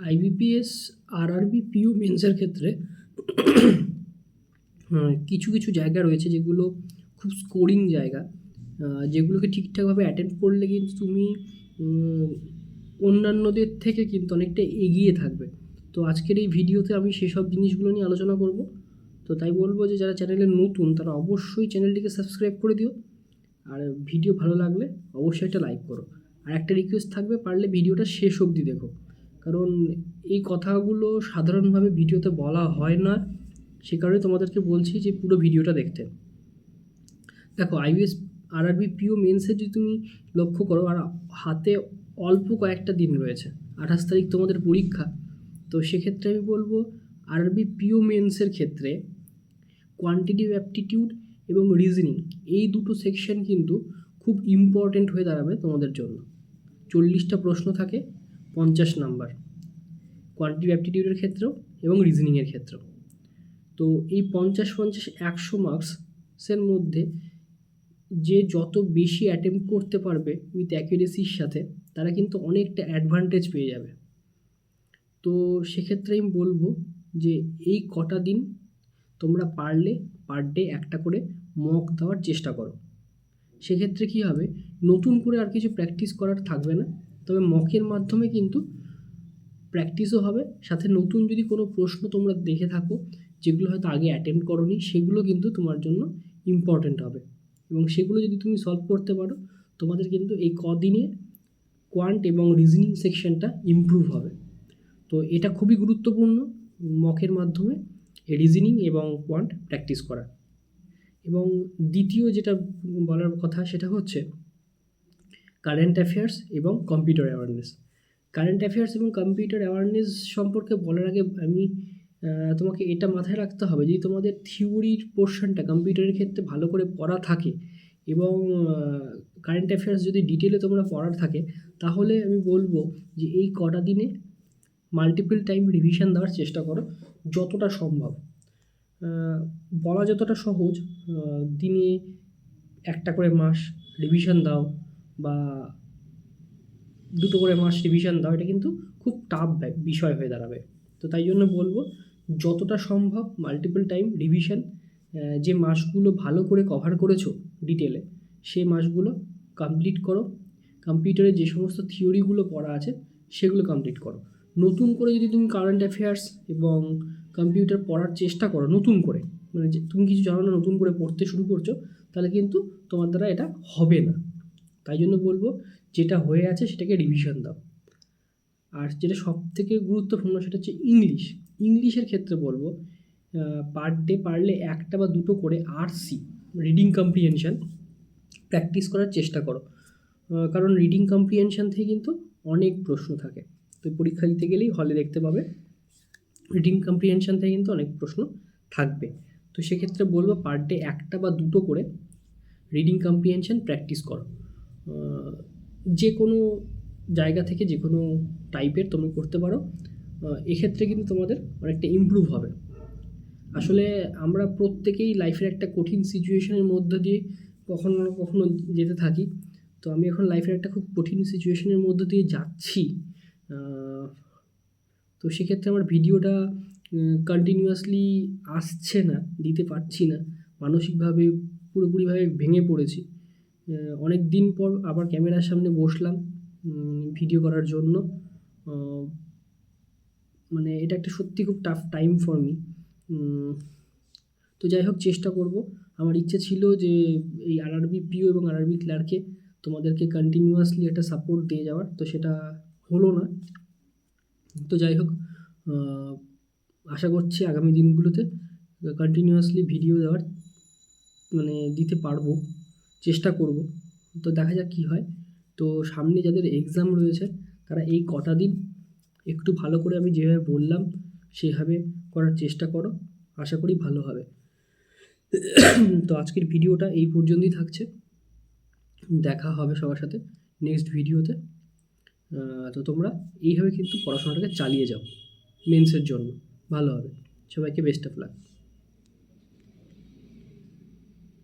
IBPS RRB PU মেন্সের ক্ষেত্রে কিছু কিছু জায়গা রয়েছে যেগুলো খুব স্কোরিং জায়গা, যেগুলোকে ঠিকঠাকভাবে অ্যাটেন্ড করলে কিন্তু তুমি অন্যান্যদের থেকে কিন্তু অনেকটা এগিয়ে থাকবে। তো আজকের এই ভিডিওতে আমি সেসব জিনিসগুলো নিয়ে আলোচনা করব। তো তাই বলবো যে যারা চ্যানেলে নতুন তারা অবশ্যই চ্যানেলটিকে সাবস্ক্রাইব করে দিও, আর ভিডিও ভালো লাগলে অবশ্যই একটা লাইক করো। আর একটা রিকোয়েস্ট থাকবে, পারলে ভিডিওটা শেষ অবধি দেখো, কারণ এই কথাগুলো সাধারণভাবে ভিডিওতে বলা হয় না, সে কারণে তোমাদেরকে বলছি যে পুরো ভিডিওটা দেখতে। দেখো, আইবিএস আরআরবি পিইউ মেন্সে যদি তুমি লক্ষ্য করো, আর হাতে অল্প কয়েকটা দিন রয়েছে, 28 তারিখ তোমাদের পরীক্ষা। তো সেক্ষেত্রে আমি বলবো আরআরবি পিইউ মেন্সের ক্ষেত্রে কোয়ান্টিটিভ অ্যাপটিটিউড এবং রিজনিং, এই দুটো সেকশন কিন্তু খুব ইম্পর্টেন্ট হয়ে দাঁড়াবে তোমাদের জন্য। 40টা প্রশ্ন থাকে, 50 নাম্বার কোয়ান্টিটিভ অ্যাপটিটিউডের ক্ষেত্রেও এবং রিজনিংয়ের ক্ষেত্রেও। তো এই 50-50 মার্কসের মধ্যে যে যত বেশি অ্যাটেম্প্ট করতে পারবে উইথ অ্যাকুরেসির সাথে, তারা কিন্তু অনেকটা অ্যাডভান্টেজ পেয়ে যাবে। তো সেক্ষেত্রে আমি বলবো যে এই কটা দিন তোমরা পারলে পার ডে একটা করে মক দেওয়ার চেষ্টা করো। সেক্ষেত্রে কী হবে, নতুন করে আর কিছু প্র্যাকটিস করার থাকবে না, তবে মকের মাধ্যমে কিন্তু প্র্যাকটিসও হবে, সাথে নতুন যদি কোনো প্রশ্ন তোমরা দেখে থাকো যেগুলো হয়তো আগে অ্যাটেম্প্ট করোনি, সেগুলো কিন্তু তোমার জন্য ইম্পর্ট্যান্ট হবে, এবং সেগুলো যদি তুমি সলভ করতে পারো, তোমাদের কিন্তু এই কদিনে কোয়ান্ট এবং রিজনিং সেকশনটা ইমপ্রুভ হবে। তো এটা খুবই গুরুত্বপূর্ণ মকের মাধ্যমে রিজনিং এবং কোয়ান্ট প্র্যাকটিস করা। এবং দ্বিতীয় যেটা বলার কথা সেটা হচ্ছে কারেন্ট অ্যাফেয়ার্স এবং কম্পিউটার অ্যাওয়ারনেস। কারেন্ট অ্যাফেয়ার্স এবং কম্পিউটার অ্যাওয়ারনেস সম্পর্কে বলার আগে আমি তোমাকে এটা মাথায় রাখতে হবে, যদি তোমাদের থিওরির পোর্শনটা কম্পিউটারের ক্ষেত্রে ভালো করে পড়া থাকে এবং কারেন্ট অ্যাফেয়ার্স যদি ডিটেলে তোমরা পড়ার থাকে, তাহলে আমি বলবো যে এই কটা দিনে মাল্টিপল টাইম রিভিশন দেওয়ার চেষ্টা করো যতটা সম্ভব। বলা যতটা সহজ, দিনে একটা করে মাস রিভিশন দাও বা দুটো করে মাস রিভিশন দাও, এটা কিন্তু খুব টাফ বিষয় হয়ে দাঁড়াবে। তো তাই জন্য বলবো যতটা সম্ভব মাল্টিপল টাইম রিভিশন, যে মাসগুলো ভালো করে কভার করেছো ডিটেলে সেই মাসগুলো কমপ্লিট করো। কম্পিউটারে যে সমস্ত থিওরিগুলো পড়া আছে সেগুলো কমপ্লিট করো। নতুন করে যদি তুমি কারেন্ট অ্যাফেয়ার্স এবং কম্পিউটার পড়ার চেষ্টা করো নতুন করে, মানে যে তুমি কিছু জানো না নতুন করে পড়তে শুরু করছো, তাহলে কিন্তু তোমার দ্বারা এটা হবে না। তাই জন্য বলবো যেটা হয়ে আছে সেটাকে রিভিশন দাও। আর যেটা সবথেকে গুরুত্বপূর্ণ সেটা হচ্ছে ইংলিশের ক্ষেত্রে বলবো পার ডে পারলে একটা বা দুটো করে আরসি, রিডিং কম্প্রিহেনশন, প্র্যাকটিস করার চেষ্টা করো। কারণ রিডিং কম্প্রিহেনশন থেকে কিন্তু অনেক প্রশ্ন থাকে, তো পরীক্ষা দিতে গেলেই হলে দেখতে পাবে রিডিং কম্প্রিহেনশন থেকে কিন্তু অনেক প্রশ্ন থাকবে। তো সেক্ষেত্রে বলবো পার ডে একটা বা দুটো করে রিডিং কম্প্রিহেনশন প্র্যাকটিস করো। যে কোনো জায়গা থেকে যে কোনো টাইপের তুমি করতে পারো, এক্ষেত্রে কিন্তু তোমাদের অনেকটা ইমপ্রুভ হবে। আসলে আমরা প্রত্যেকেই লাইফের একটা কঠিন সিচুয়েশনের মধ্য দিয়ে কখনো না কখনো যেতে থাকি। তো আমি এখন লাইফের একটা খুব কঠিন সিচুয়েশনের মধ্য দিয়ে যাচ্ছি। তো সেক্ষেত্রে আমার ভিডিওটা কন্টিনিউয়াসলি আসছে না, দিতে পারছি না, মানসিকভাবে পুরোপুরিভাবে ভেঙে পড়েছি। অনেক দিন পর আবার ক্যামেরার সামনে বসলাম ভিডিও করার জন্য। মানে এটা একটা সত্যি খুব টাফ টাইম ফর মি। তো যাই হোক, চেষ্টা করব। আমার ইচ্ছে ছিল যে এই আরআরবি পিইউ এবং আরআরবি ক্লার্কে তোমাদেরকে কন্টিনিউয়াসলি একটা সাপোর্ট দিয়ে যাওয়ার, তো সেটা হলো না। তো যাই হোক, আশা করছি আগামী দিনগুলোতে কন্টিনিউয়াসলি ভিডিও দেওয়ার মানে দিতে পারবো, চেষ্টা করব। তো দেখা যাক কী হয়। তো সামনে যাদের এক্সাম রয়েছে তারা এই কটা দিন একটু ভালো করে আমি যেভাবে বললাম সেভাবে করার চেষ্টা করো, আশা করি ভালো হবে। তো আজকের ভিডিওটা এই পর্যন্তই থাকছে, দেখা হবে সবার সাথে নেক্সট ভিডিওতে। তো তোমরা এইভাবে কিন্তু পড়াশোনাটাকে চালিয়ে যাও, মেন্সের জন্য ভালো হবে। সবাইকে বেস্ট অফ লাক।